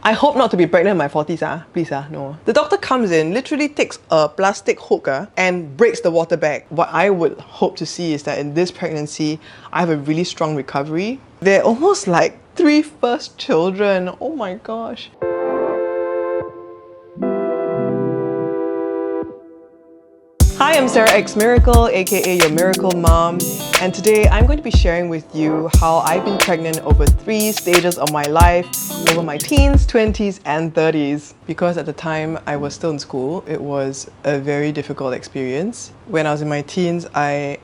I hope not to be pregnant in my 40s, please, no. The doctor comes in, literally takes a plastic hook and breaks the water bag. What I would hope to see is that in this pregnancy, I have a really strong recovery. They're almost like 3 first children. Oh my gosh. Hi, I'm sarahxmiracle, aka your miracle mom, and today I'm going to be sharing with you how I've been pregnant over 3 stages of my life, over my teens, 20s, and 30s. Because at the time I was still in school, it was a very difficult experience. When I was in my teens, I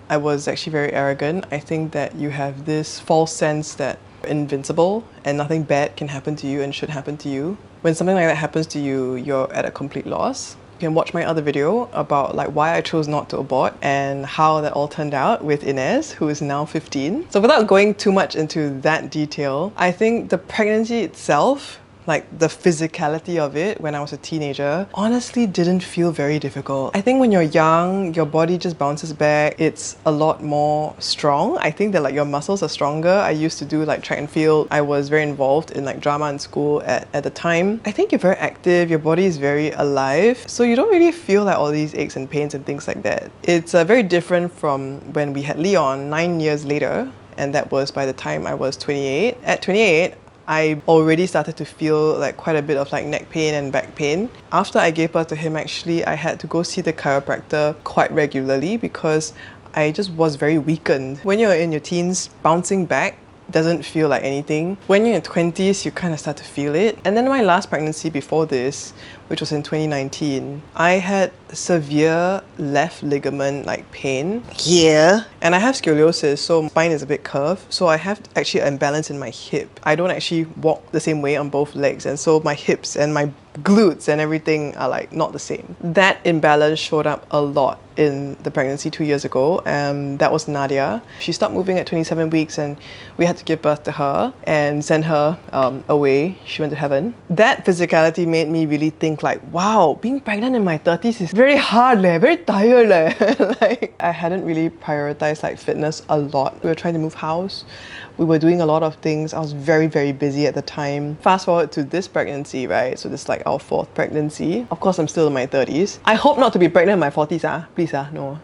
was actually very arrogant. I think that you have this false sense that you're invincible and nothing bad can happen to you and should happen to you. When something like that happens to you, you're at a complete loss. You can watch my other video about why I chose not to abort and how that all turned out with Ines, who is now 15. So without going too much into that detail, I think the pregnancy itself, the physicality of it when I was a teenager, honestly didn't feel very difficult. I think when you're young, your body just bounces back. It's a lot more strong. I think that your muscles are stronger. I used to do track and field. I was very involved in drama in school at the time. I think you're very active, your body is very alive, so you don't really feel all these aches and pains and things like that. It's very different from when we had Leon 9 years later, and that was by the time I was 28. At 28, I already started to feel quite a bit of neck pain and back pain. After I gave birth to him, actually, I had to go see the chiropractor quite regularly because I just was very weakened. When you're in your teens, bouncing back doesn't feel like anything. When you're in your 20s, you kind of start to feel it. And then my last pregnancy before this, which was in 2019, I had severe left ligament pain here. And I have scoliosis, so my spine is a bit curved. So I have actually an imbalance in my hip. I don't actually walk the same way on both legs, and so my hips and my glutes and everything are not the same. That imbalance showed up a lot in the pregnancy 2 years ago. That was Nadia. She stopped moving at 27 weeks and we had to give birth to her and send her away. She went to heaven. That physicality made me really think wow, being pregnant in my 30s is very hard, very tired. I hadn't really prioritized fitness a lot. We were trying to move house. We were doing a lot of things. I was very, very busy at the time. Fast forward to this pregnancy, right? So this is our 4th pregnancy. Of course, I'm still in my 30s. I hope not to be pregnant in my 40s, please, no.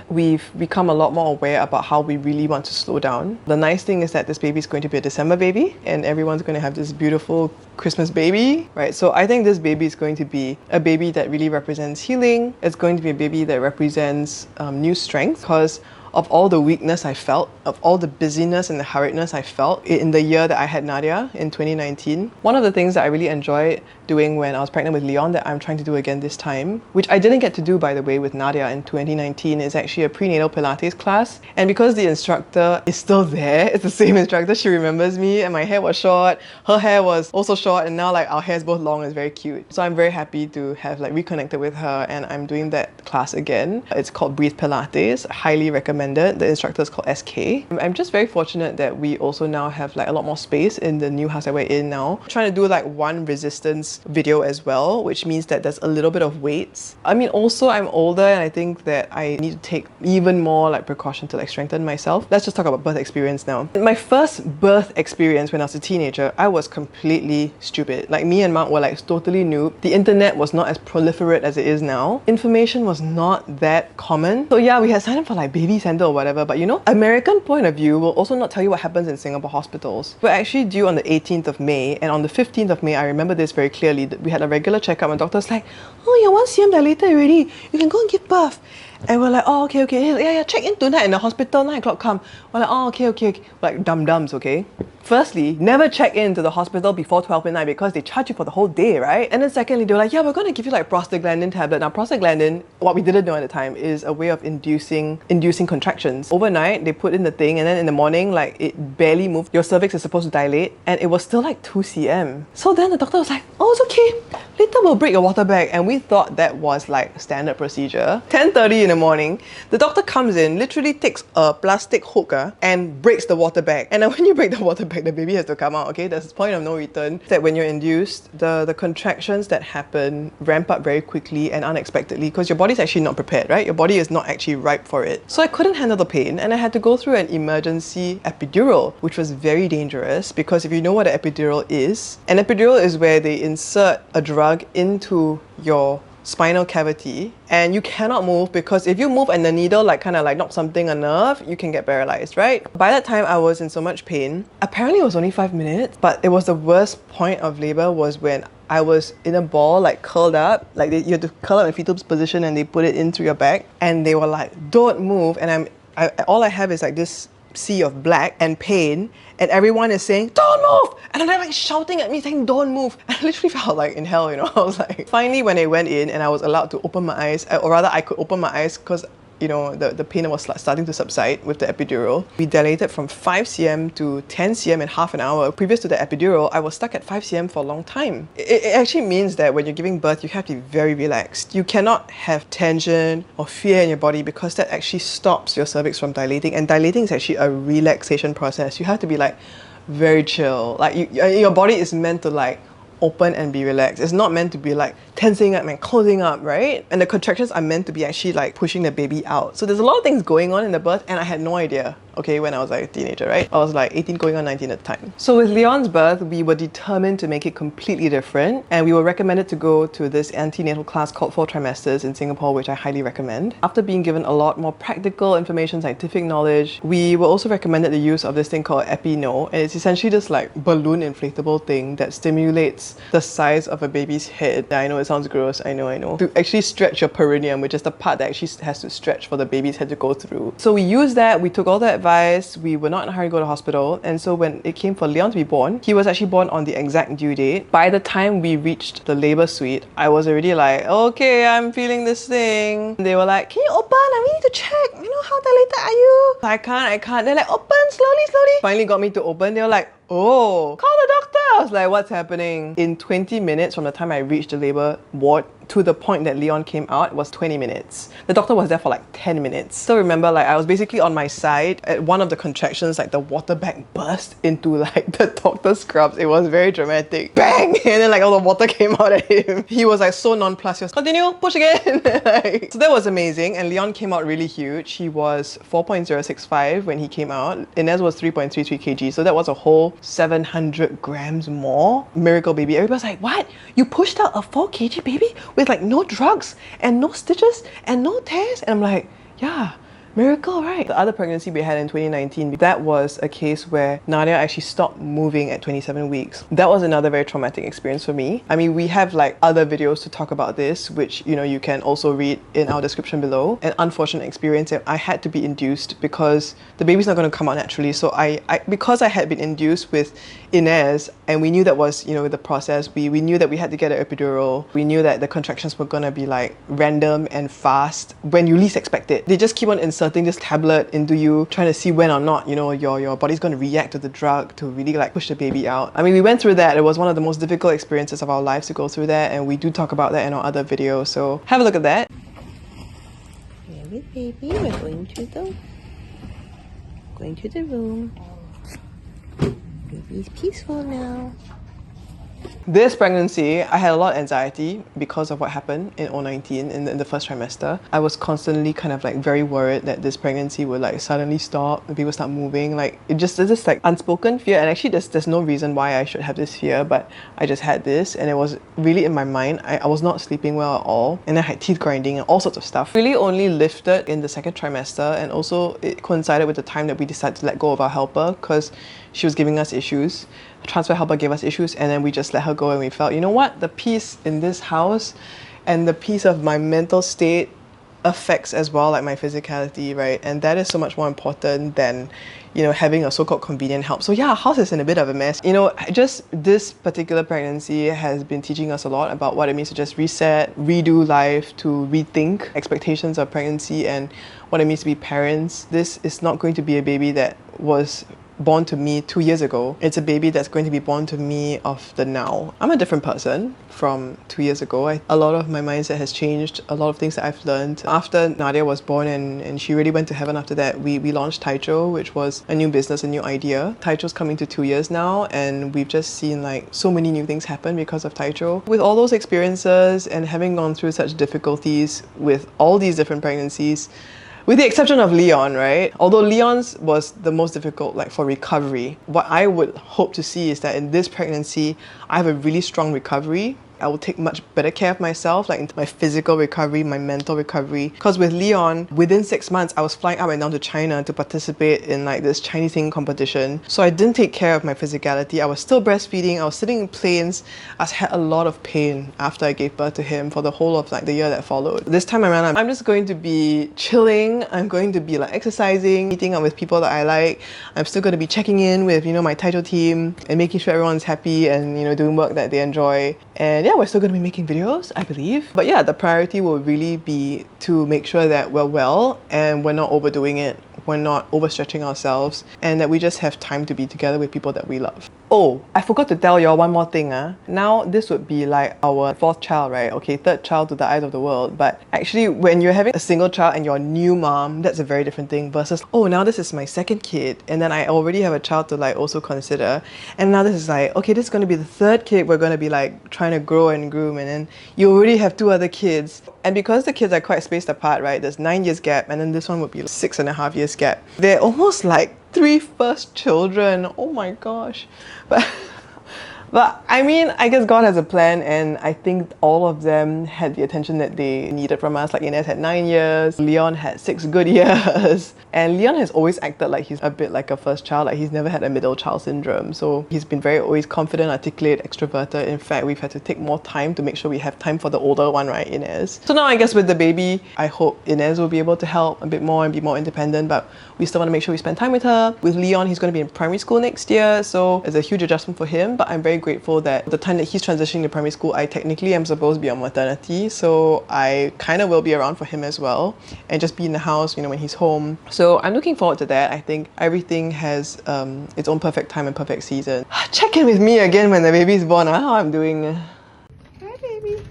We've become a lot more aware about how we really want to slow down. The nice thing is that this baby is going to be a December baby and everyone's going to have this beautiful Christmas baby, right? So I think this baby is going to be a baby that really represents healing. It's going to be a baby that represents new strength, because of all the weakness I felt, of all the busyness and the hurriedness I felt in the year that I had Nadia in 2019. One of the things that I really enjoyed doing when I was pregnant with Leon that I'm trying to do again this time, which I didn't get to do by the way with Nadia in 2019, is actually a prenatal Pilates class. And because the instructor is still there, it's the same instructor, she remembers me, and my hair was short, her hair was also short, and now our hair is both long and it's very cute. So I'm very happy to have reconnected with her, and I'm doing that class again. It's called Breathe Pilates. I highly recommend it. The instructor is called SK. I'm just very fortunate that we also now have a lot more space in the new house that we're in now. I'm trying to do one resistance video as well, which means that there's a little bit of weights. I mean, also I'm older and I think that I need to take even more precaution to strengthen myself. Let's just talk about birth experience now. My first birth experience when I was a teenager, I was completely stupid. Me and Mark were totally new. The internet was not as proliferate as it is now. Information was not that common. So yeah, we had signed up for baby center or whatever, but American point of view will also not tell you what happens in Singapore hospitals. We're actually due on the 18th of May, and on the 15th of May, I remember this very clearly, that we had a regular checkup and the doctor's oh, you're 1 cm dilated already, you can go and give birth. And we're oh, okay, yeah, check in tonight in the hospital, 9 o'clock come. We're oh, okay. Dum-dums, okay? Firstly, never check into the hospital before 12 midnight because they charge you for the whole day, right? And then secondly, they were yeah, we're going to give you prostaglandin tablet. Now, prostaglandin, what we didn't know at the time, is a way of inducing contractions. Overnight, they put in the thing, and then in the morning, it barely moved. Your cervix is supposed to dilate, and it was still 2 cm. So then the doctor was oh, it's okay. later we'll break your water bag. And we thought that was like standard procedure. 10:30 in the morning, the doctor comes in, literally takes a plastic hook and breaks the water bag. And then when you break the water bag, the baby has to come out, okay? There's this point of no return. That when you're induced, the contractions that happen ramp up very quickly and unexpectedly because your body's actually not prepared, right? Your body is not actually ripe for it. So I couldn't handle the pain and I had to go through an emergency epidural, which was very dangerous because if you know what an epidural is, an epidural is where they insert a drug into your spinal cavity and you cannot move because if you move and the needle kind of knocks something a nerve, you can get paralyzed, right? By that time I was in so much pain. Apparently it was only 5 minutes, but it was the worst point of labor was when I was in a ball, curled up, you had to curl up in fetal position and they put it in through your back and they were like, don't move, and all I have is this sea of black and pain and everyone is saying, don't move! And they're shouting at me saying, don't move. And I literally felt like in hell, I was finally when I went in and I was allowed to open my eyes, or rather I could open my eyes because the pain was starting to subside with the epidural. We dilated from 5 cm to 10 cm in half an hour. Previous to the epidural, I was stuck at 5 cm for a long time. It actually means that when you're giving birth, you have to be very relaxed. You cannot have tension or fear in your body because that actually stops your cervix from dilating. And dilating is actually a relaxation process. You have to be very chill. Your body is meant to open and be relaxed. It's not meant to be tensing up and closing up, right? And the contractions are meant to be actually pushing the baby out. So there's a lot of things going on in the birth and I had no idea, okay, when I was a teenager, right? I was 18 going on 19 at the time. So with Leon's birth, we were determined to make it completely different and we were recommended to go to this antenatal class called 4 trimesters in Singapore, which I highly recommend. After being given a lot more practical information, scientific knowledge, we were also recommended the use of this thing called Epi-No, and it's essentially this balloon inflatable thing that stimulates the size of a baby's head. I know it sounds gross, I know. To actually stretch your perineum, which is the part that actually has to stretch for the baby's head to go through. So we used that, we took all the advice, we were not in a hurry to go to the hospital, and so when it came for Leon to be born, he was actually born on the exact due date. By the time we reached the labor suite, I was already okay, I'm feeling this thing. They were like, can you open? I need to check. How dilated are you? I can't. They're like, open, slowly. Finally got me to open. They were like, oh, call the doctor. I was like, what's happening? In 20 minutes from the time I reached the labor ward to the point that Leon came out was 20 minutes. The doctor was there for 10 minutes. Still remember, I was basically on my side. At one of the contractions, the water bag burst into the doctor's scrubs. It was very dramatic. Bang! And then all the water came out at him. He was so nonplussed. He was, continue, push again. So that was amazing. And Leon came out really huge. He was 4.065 when he came out. Ines was 3.33 kg. So that was a whole 700 grams more. Miracle baby. Everybody's like, what? You pushed out a 4 kg baby with no drugs and no stitches and no tears? And I'm like, yeah, miracle, right? The other pregnancy we had in 2019, that was a case where Nadia actually stopped moving at 27 weeks. That was another very traumatic experience for me. I mean, we have other videos to talk about this, which you can also read in our description below. An unfortunate experience that I had to be induced because the baby's not going to come out naturally. So because I had been induced with Ines and we knew that was the process, we knew that we had to get an epidural. We knew that the contractions were going to be random and fast when you least expect it. They just keep on inserting this tablet into you, trying to see when or not your body's going to react to the drug to really push the baby out. I mean, we went through that. It was one of the most difficult experiences of our lives to go through that, and we do talk about that in our other videos, so have a look at that. Baby, we're going to the room. Baby's peaceful now. This pregnancy, I had a lot of anxiety because of what happened in 2019 in the first trimester. I was constantly very worried that this pregnancy would suddenly stop, the baby would start moving. There's this unspoken fear, and actually there's no reason why I should have this fear, but I just had this and it was really in my mind. I was not sleeping well at all and I had teeth grinding and all sorts of stuff. Really only lifted in the second trimester, and also it coincided with the time that we decided to let go of our helper because she was giving us issues. A transfer helper gave us issues, and then we just let her go, and we felt, you know what, the peace in this house and the peace of my mental state affects as well my physicality, right? And that is so much more important than having a so-called convenient help. So yeah, our house is in a bit of a mess. Just this particular pregnancy has been teaching us a lot about what it means to just reset, redo life, to rethink expectations of pregnancy and what it means to be parents. This is not going to be a baby that was born to me 2 years ago. It's a baby that's going to be born to me of the now. I'm a different person from 2 years ago. A lot of my mindset has changed, a lot of things that I've learned. After Nadia was born and she really went to heaven after that, we launched Taicho, which was a new business, a new idea. Taicho's coming to 2 years now, and we've just seen like so many new things happen because of Taicho. With all those experiences and having gone through such difficulties with all these different pregnancies, with the exception of Leon, right? Although Leon's was the most difficult, like for recovery, what I would hope to see is that in this pregnancy, I have a really strong recovery. I will take much better care of myself, like into my physical recovery, my mental recovery. Because with Leon, within 6 months, I was flying up and down to China to participate in like this Chinese singing competition. So I didn't take care of my physicality. I was still breastfeeding. I was sitting in planes. I had a lot of pain after I gave birth to him for the whole of like the year that followed. This time around, I'm just going to be chilling. I'm going to be like exercising, meeting up with people that I like. I'm still going to be checking in with, you know, my Taicho team and making sure everyone's happy and, you know, doing work that they enjoy. And yeah, we're still going to be making videos, I believe. But yeah, the priority will really be to make sure that we're well and we're not overdoing it. We're not overstretching ourselves, and that we just have time to be together with people that we love. Oh, I forgot to tell y'all one more thing. Now this would be like our 4th child, right? Okay, 3rd child to the eyes of the world. But actually, when you're having a single child and you're a new mom, that's a very different thing versus, oh, now this is my 2nd kid, and then I already have a child to like also consider. And now this is like, okay, this is going to be the 3rd kid we're going to be like trying to grow and groom, and then you already have 2 other kids. And because the kids are quite spaced apart, right? There's 9 years gap, and then this one would be 6.5 years gap. They're almost like 3 first children. Oh my gosh. But I mean, I guess God has a plan, and I think all of them had the attention that they needed from us. Like Ines had 9 years, Leon had 6 good years. And Leon has always acted like he's a bit like a first child, like he's never had a middle child syndrome. So he's been very always confident, articulate, extroverted. In fact, we've had to take more time to make sure we have time for the older one, right, Ines? So now I guess with the baby, I hope Ines will be able to help a bit more and be more independent, but we still want to make sure we spend time with her. With Leon, he's going to be in primary school next year, so it's a huge adjustment for him, but I'm very grateful that the time that he's transitioning to primary school, I technically am supposed to be on maternity, so I kind of will be around for him as well and just be in the house, you know, when he's home. So I'm looking forward to that. I think everything has its own perfect time and perfect season. Check in with me again when the baby's born, how I'm doing. Hi, baby.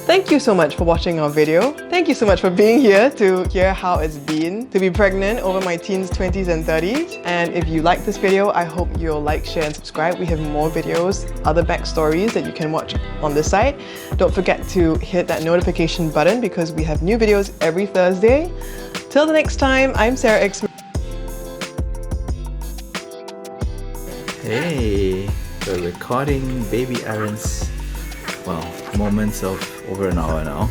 Thank you so much for watching our video. Thank you so much for being here to hear how it's been to be pregnant over my teens, 20s and 30s. And if you like this video, I hope you'll like, share and subscribe. We have more videos, other backstories that you can watch on this site. Don't forget to hit that notification button because we have new videos every Thursday. Till the next time, I'm sarahxmiracle. Hey, we're recording baby Aaron's, well, moments of over an hour now.